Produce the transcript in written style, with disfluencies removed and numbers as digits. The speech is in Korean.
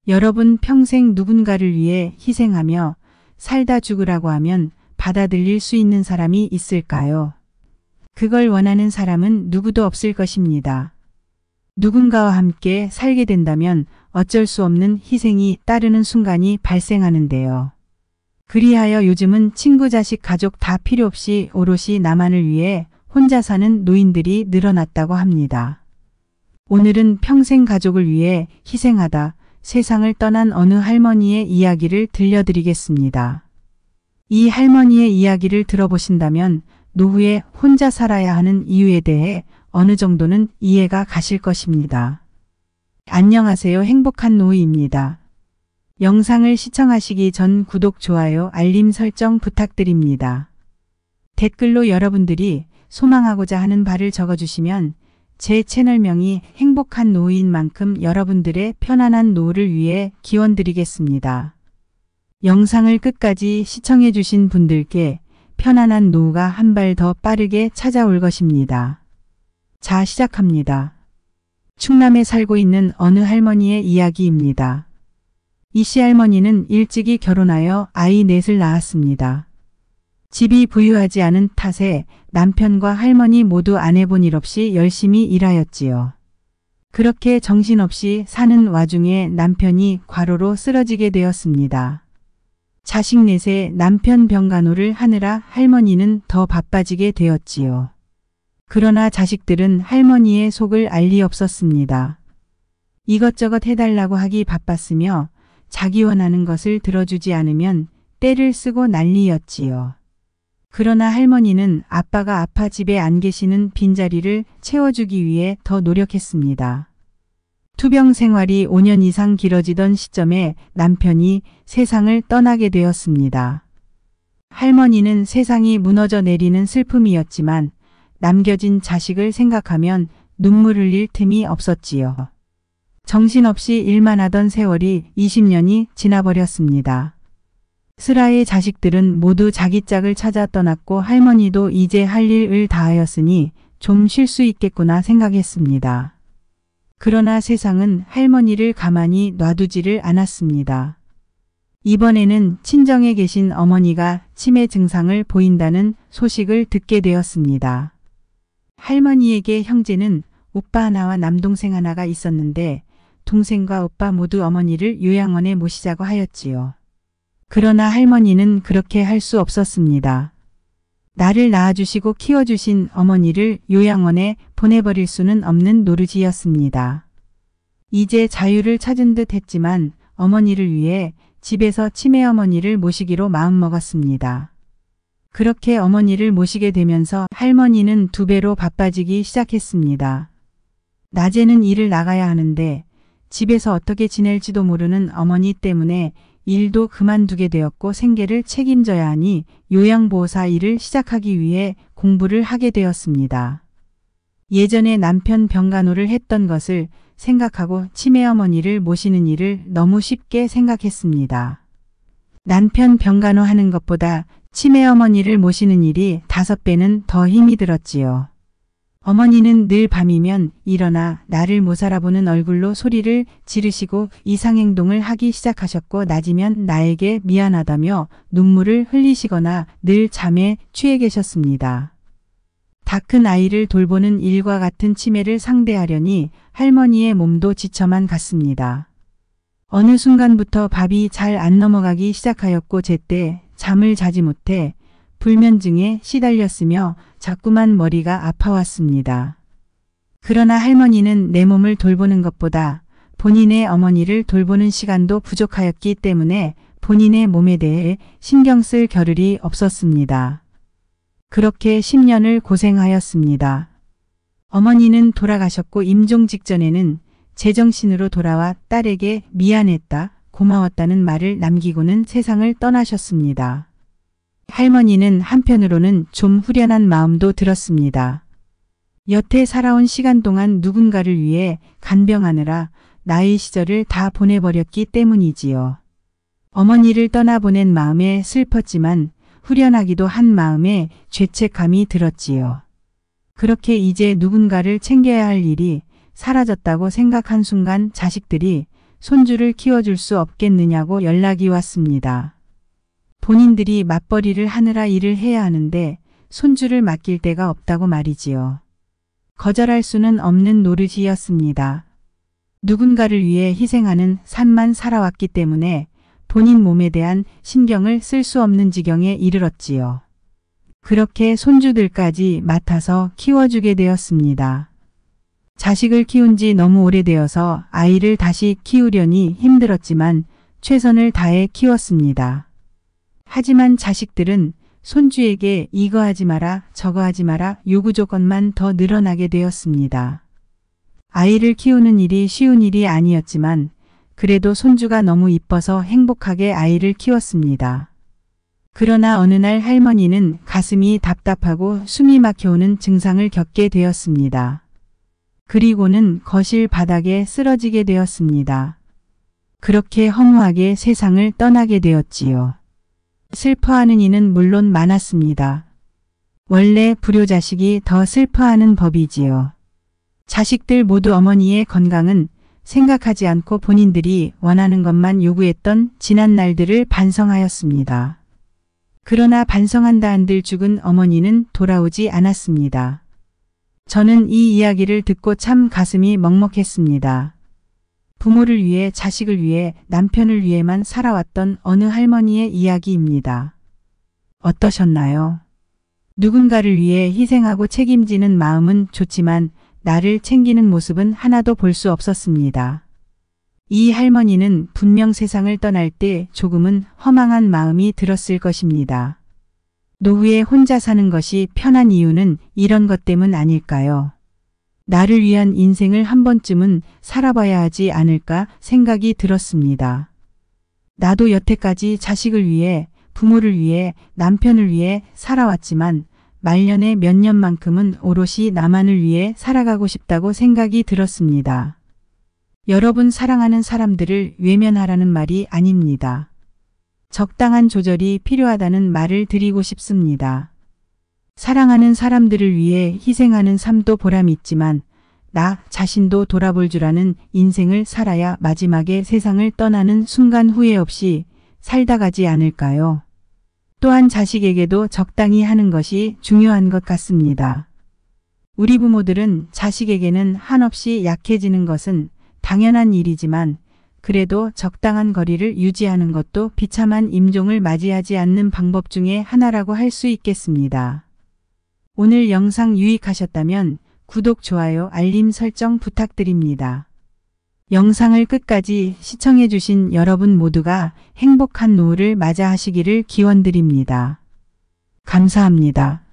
여러분 평생 누군가를 위해 희생하며 살다 죽으라고 하면 받아들일 수 있는 사람이 있을까요? 그걸 원하는 사람은 누구도 없을 것입니다. 누군가와 함께 살게 된다면 어쩔 수 없는 희생이 따르는 순간이 발생하는데요. 그리하여 요즘은 친구, 자식, 가족 다 필요 없이 오롯이 나만을 위해 혼자 사는 노인들이 늘어났다고 합니다. 오늘은 평생 가족을 위해 희생하다 세상을 떠난 어느 할머니의 이야기를 들려드리겠습니다. 이 할머니의 이야기를 들어보신다면 노후에 혼자 살아야 하는 이유에 대해 어느 정도는 이해가 가실 것입니다. 안녕하세요. 행복한 노후입니다. 영상을 시청하시기 전 구독, 좋아요, 알림 설정 부탁드립니다. 댓글로 여러분들이 소망하고자 하는 바를 적어주시면 제 채널명이 행복한 노후인 만큼 여러분들의 편안한 노후를 위해 기원드리겠습니다. 영상을 끝까지 시청해 주신 분들께 편안한 노후가 한 발 더 빠르게 찾아올 것입니다. 자, 시작합니다. 충남에 살고 있는 어느 할머니의 이야기입니다. 이 시할머니는 일찍이 결혼하여 아이 넷을 낳았습니다. 집이 부유하지 않은 탓에 남편과 할머니 모두 안 해본 일 없이 열심히 일하였지요. 그렇게 정신없이 사는 와중에 남편이 과로로 쓰러지게 되었습니다. 자식 넷에 남편 병간호를 하느라 할머니는 더 바빠지게 되었지요. 그러나 자식들은 할머니의 속을 알 리 없었습니다. 이것저것 해달라고 하기 바빴으며 자기 원하는 것을 들어주지 않으면 떼를 쓰고 난리였지요. 그러나 할머니는 아빠가 아파 집에 안 계시는 빈자리를 채워주기 위해 더 노력했습니다. 투병 생활이 5년 이상 길어지던 시점에 남편이 세상을 떠나게 되었습니다. 할머니는 세상이 무너져 내리는 슬픔이었지만 남겨진 자식을 생각하면 눈물 흘릴 틈이 없었지요. 정신없이 일만 하던 세월이 20년이 지나버렸습니다. 슬아의 자식들은 모두 자기 짝을 찾아 떠났고 할머니도 이제 할 일을 다하였으니 좀 쉴 수 있겠구나 생각했습니다. 그러나 세상은 할머니를 가만히 놔두지를 않았습니다. 이번에는 친정에 계신 어머니가 치매 증상을 보인다는 소식을 듣게 되었습니다. 할머니에게 형제는 오빠 하나와 남동생 하나가 있었는데 동생과 오빠 모두 어머니를 요양원에 모시자고 하였지요. 그러나 할머니는 그렇게 할 수 없었습니다. 나를 낳아주시고 키워주신 어머니를 요양원에 보내버릴 수는 없는 노릇이었습니다. 이제 자유를 찾은 듯 했지만 어머니를 위해 집에서 치매 어머니를 모시기로 마음먹었습니다. 그렇게 어머니를 모시게 되면서 할머니는 2배로 바빠지기 시작했습니다. 낮에는 일을 나가야 하는데 집에서 어떻게 지낼지도 모르는 어머니 때문에 일도 그만두게 되었고 생계를 책임져야 하니 요양보호사 일을 시작하기 위해 공부를 하게 되었습니다. 예전에 남편 병간호를 했던 것을 생각하고 치매 어머니를 모시는 일을 너무 쉽게 생각했습니다. 남편 병간호 하는 것보다 치매 어머니를 모시는 일이 5배는 더 힘이 들었지요. 어머니는 늘 밤이면 일어나 나를 못 알아보는 얼굴로 소리를 지르시고 이상행동을 하기 시작하셨고 낮이면 나에게 미안하다며 눈물을 흘리시거나 늘 잠에 취해 계셨습니다. 다 큰 아이를 돌보는 일과 같은 치매를 상대하려니 할머니의 몸도 지쳐만 갔습니다. 어느 순간부터 밥이 잘 안 넘어가기 시작하였고 제때 잠을 자지 못해 불면증에 시달렸으며 자꾸만 머리가 아파왔습니다. 그러나 할머니는 내 몸을 돌보는 것보다 본인의 어머니를 돌보는 시간도 부족하였기 때문에 본인의 몸에 대해 신경 쓸 겨를이 없었습니다. 그렇게 10년을 고생하였습니다. 어머니는 돌아가셨고 임종 직전에는 제정신으로 돌아와 딸에게 미안했다, 고마웠다는 말을 남기고는 세상을 떠나셨습니다. 할머니는 한편으로는 좀 후련한 마음도 들었습니다. 여태 살아온 시간 동안 누군가를 위해 간병하느라 나의 시절을 다 보내버렸기 때문이지요. 어머니를 떠나보낸 마음에 슬펐지만 후련하기도 한 마음에 죄책감이 들었지요. 그렇게 이제 누군가를 챙겨야 할 일이 사라졌다고 생각한 순간 자식들이 손주를 키워줄 수 없겠느냐고 연락이 왔습니다. 본인들이 맞벌이를 하느라 일을 해야 하는데 손주를 맡길 데가 없다고 말이지요. 거절할 수는 없는 노릇이었습니다. 누군가를 위해 희생하는 삶만 살아왔기 때문에 본인 몸에 대한 신경을 쓸 수 없는 지경에 이르렀지요. 그렇게 손주들까지 맡아서 키워주게 되었습니다. 자식을 키운 지 너무 오래되어서 아이를 다시 키우려니 힘들었지만 최선을 다해 키웠습니다. 하지만 자식들은 손주에게 이거 하지 마라 저거 하지 마라 요구 조건만 더 늘어나게 되었습니다. 아이를 키우는 일이 쉬운 일이 아니었지만 그래도 손주가 너무 이뻐서 행복하게 아이를 키웠습니다. 그러나 어느 날 할머니는 가슴이 답답하고 숨이 막혀오는 증상을 겪게 되었습니다. 그리고는 거실 바닥에 쓰러지게 되었습니다. 그렇게 허무하게 세상을 떠나게 되었지요. 슬퍼하는 이는 물론 많았습니다. 원래 불효자식이 더 슬퍼하는 법이지요. 자식들 모두 어머니의 건강은 생각하지 않고 본인들이 원하는 것만 요구했던 지난 날들을 반성하였습니다. 그러나 반성한다 한들 죽은 어머니는 돌아오지 않았습니다. 저는 이 이야기를 듣고 참 가슴이 먹먹했습니다. 부모를 위해 자식을 위해 남편을 위해만 살아왔던 어느 할머니의 이야기입니다. 어떠셨나요? 누군가를 위해 희생하고 책임지는 마음은 좋지만 나를 챙기는 모습은 하나도 볼 수 없었습니다. 이 할머니는 분명 세상을 떠날 때 조금은 허망한 마음이 들었을 것입니다. 노후에 혼자 사는 것이 편한 이유는 이런 것 때문 아닐까요? 나를 위한 인생을 한 번쯤은 살아봐야 하지 않을까 생각이 들었습니다. 나도 여태까지 자식을 위해, 부모를 위해, 남편을 위해 살아왔지만 말년의 몇 년만큼은 오롯이 나만을 위해 살아가고 싶다고 생각이 들었습니다. 여러분 사랑하는 사람들을 외면하라는 말이 아닙니다. 적당한 조절이 필요하다는 말을 드리고 싶습니다. 사랑하는 사람들을 위해 희생하는 삶도 보람이 있지만 나 자신도 돌아볼 줄 아는 인생을 살아야 마지막에 세상을 떠나는 순간 후회 없이 살다 가지 않을까요? 또한 자식에게도 적당히 하는 것이 중요한 것 같습니다. 우리 부모들은 자식에게는 한없이 약해지는 것은 당연한 일이지만 그래도 적당한 거리를 유지하는 것도 비참한 임종을 맞이하지 않는 방법 중에 하나라고 할 수 있겠습니다. 오늘 영상 유익하셨다면 구독, 좋아요, 알림 설정 부탁드립니다. 영상을 끝까지 시청해주신 여러분 모두가 행복한 노후를 맞이하시기를 기원드립니다. 감사합니다.